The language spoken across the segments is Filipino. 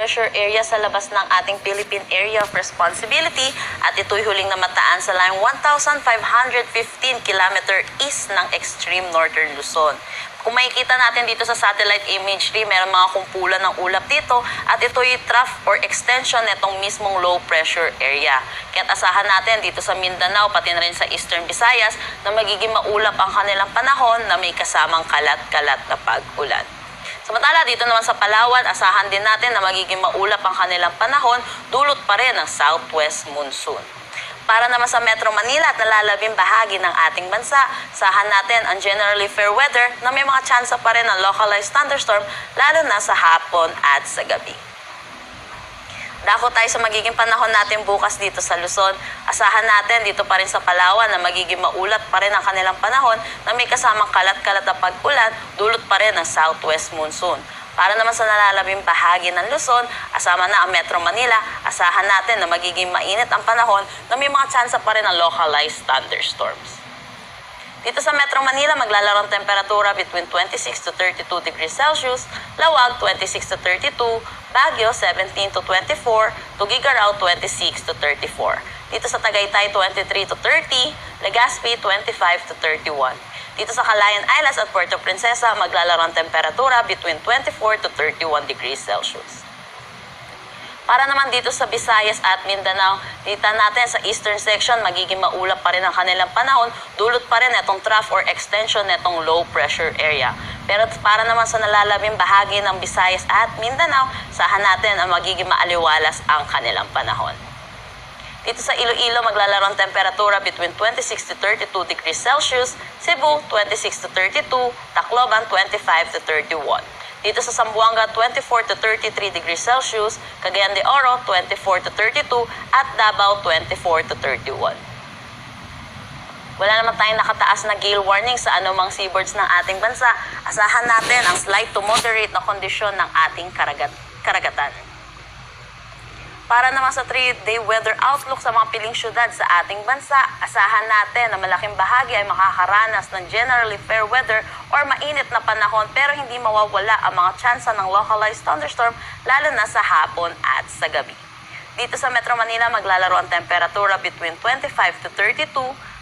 pressure area sa labas ng ating Philippine Area of Responsibility at ito'y huling namataan sa layong 1,515 km east ng extreme northern Luzon. Kung makikita natin dito sa satellite imagery, meron mga kumpulan ng ulap dito at ito'y trough or extension nitong mismong low pressure area. Kaya't asahan natin dito sa Mindanao, pati na rin sa Eastern Visayas, na magiging maulap ang kanilang panahon na may kasamang kalat-kalat na pag-ulan. Samantala, dito naman sa Palawan, asahan din natin na magiging maulap ang kanilang panahon, dulot pa rin ng southwest monsoon. Para naman sa Metro Manila at nalalabing bahagi ng ating bansa, sahan natin ang generally fair weather na may mga tsansa pa rin ng localized thunderstorm lalo na sa hapon at sa gabi. Dako tayo sa magiging panahon natin bukas dito sa Luzon. Asahan natin dito pa rin sa Palawan na magiging maulat pa rin ang kanilang panahon na may kasamang kalat-kalat na pag-ulan, dulot pa rin ng southwest monsoon. Para naman sa nalalabing bahagi ng Luzon, asama na ang Metro Manila, asahan natin na magiging mainit ang panahon na may mga tsansa pa rin ng localized thunderstorms. Dito sa Metro Manila, maglalaro ang temperatura between 26 to 32 degrees Celsius, Lawag 26 to 32, Baguio 17 to 24, Tuguegarao 26 to 34. Dito sa Tagaytay 23 to 30, Legazpi 25 to 31. Dito sa Calayan Islands at Puerto Princesa, maglalaro ang temperatura between 24 to 31 degrees Celsius. Para naman dito sa Visayas at Mindanao, kita natin sa eastern section, magiging maulap pa rin ang kanilang panahon, dulot pa rin itong trough or extension nitong low pressure area. Pero para naman sa nalalabing bahagi ng Visayas at Mindanao, sahan natin ang magiging maaliwalas ang kanilang panahon. Dito sa Iloilo, maglalaro ang temperatura between 26 to 32 degrees Celsius, Cebu 26 to 32, Tacloban 25 to 31. Dito sa Zamboanga, 24 to 33 degrees Celsius, Cagayan de Oro 24 to 32, at Davao 24 to 31. Wala naman tayong nakataas na gale warning sa anumang seaboards ng ating bansa. Asahan natin ang slight to moderate na kondisyon ng ating karagatan. Para naman sa 3-day weather outlook sa mga piling syudad sa ating bansa, asahan natin na malaking bahagi ay makakaranas ng generally fair weather or mainit na panahon pero hindi mawawala ang mga tsansa ng localized thunderstorm lalo na sa hapon at sa gabi. Dito sa Metro Manila, maglalaro ang temperatura between 25 to 32,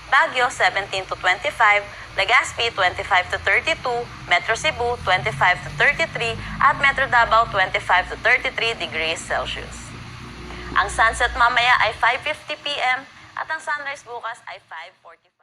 Baguio 17 to 25, Legazpi 25 to 32, Metro Cebu 25 to 33, at Metro Davao 25 to 33 degrees Celsius. Ang sunset mamaya ay 5:50 p.m. at ang sunrise bukas ay 5:45.